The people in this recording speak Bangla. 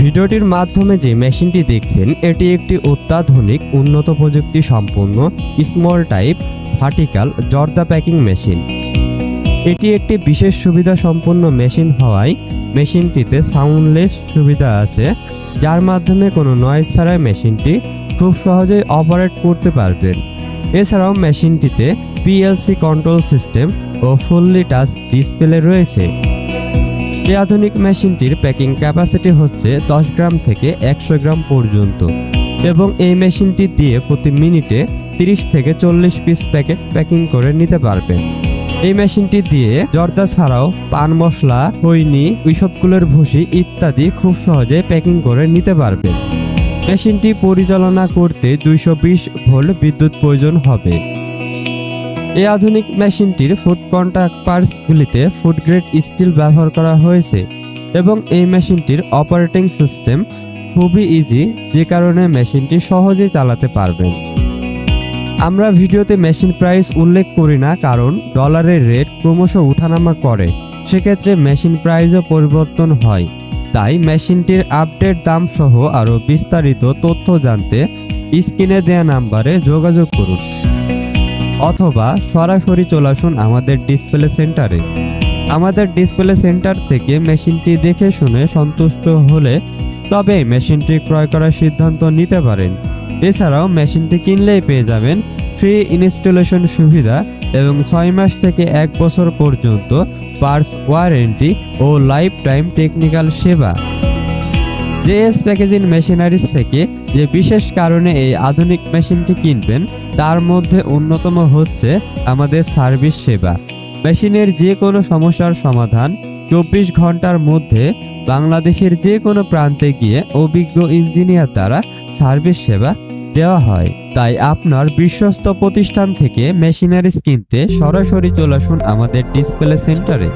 ভিডিওটির মাধ্যমে যে মেশিনটি দেখছেন এটি একটি অত্যাধুনিক উন্নত প্রযুক্তি সম্পন্ন স্মল টাইপ ভার্টিক্যাল জর্দা প্যাকিং মেশিন। এটি একটি বিশেষ সুবিধা সম্পন্ন মেশিন হওয়ায় মেশিনটিতে সাউন্ডলেস সুবিধা আছে, যার মাধ্যমে কোনো নয়েজ ছাড়াই মেশিনটি খুব সহজেই অপারেট করতে পারবেন। এছাড়াও মেশিনটিতে পিএলসি কন্ট্রোল সিস্টেম ও ফুললি টাচ ডিসপ্লে রয়েছে। এই আধুনিক মেশিনটির প্যাকিং ক্যাপাসিটি হচ্ছে 10 গ্রাম থেকে 100 গ্রাম পর্যন্ত এবং এই মেশিনটি দিয়ে প্রতি মিনিটে 30 থেকে 40 পিস প্যাকেট প্যাকিং করে নিতে পারবেন। এই মেশিনটি দিয়ে জর্দা ছাড়াও পান মশলা, খৈনি, ওইসবগুলোর ভুসি ইত্যাদি খুব সহজে প্যাকিং করে নিতে পারবেন। মেশিনটি পরিচালনা করতে 220 ভোল্ট বিদ্যুৎ প্রয়োজন হবে। এই আধুনিক মেশিনটির ফুড কন্টাক্ট পার্টসগুলিতে ফুড গ্রেড স্টিল ব্যবহার করা হয়েছে এবং এই মেশিনটির অপারেটিং সিস্টেম খুবই ইজি, যে কারণে মেশিনটি সহজেই চালাতে পারবেন। আমরা ভিডিওতে মেশিন প্রাইস উল্লেখ করি না, কারণ ডলারের রেট ক্রমশ উঠানামা করে, সেক্ষেত্রে মেশিন প্রাইসও পরিবর্তন হয়। তাই মেশিনটির আপডেট দাম সহ আরও বিস্তারিত তথ্য জানতে স্ক্রিনে দেওয়া নাম্বারে যোগাযোগ করুন অথবা সরাসরি চলে আসুন আমাদের ডিসপ্লে সেন্টারে। আমাদের ডিসপ্লে সেন্টার থেকে মেশিনটি দেখে শুনে সন্তুষ্ট হলে তবে মেশিনটি ক্রয় করার সিদ্ধান্ত নিতে পারেন। এছাড়াও মেশিনটি কিনলেই পেয়ে যাবেন ফ্রি ইনস্টলেশন সুবিধা এবং 6 মাস থেকে 1 বছর পর্যন্ত পার্টস ওয়ারেন্টি ও লাইফ টাইম টেকনিক্যাল সেবা। জেএস প্যাকেজিং মেশিনারিজ থেকে যে বিশেষ কারণে এই আধুনিক মেশিনটি কিনবেন তার মধ্যে অন্যতম হচ্ছে আমাদের সার্ভিস সেবা। মেশিনের যে কোনো সমস্যার সমাধান 24 ঘন্টার মধ্যে বাংলাদেশের যে কোনো প্রান্তে গিয়ে অভিজ্ঞ ইঞ্জিনিয়ার দ্বারা সার্ভিস সেবা দেওয়া হয়। তাই আপনার বিশ্বস্ত প্রতিষ্ঠান থেকে মেশিনারিজ কিনতে সরাসরি চলে আসুন আমাদের ডিসপ্লে সেন্টারে।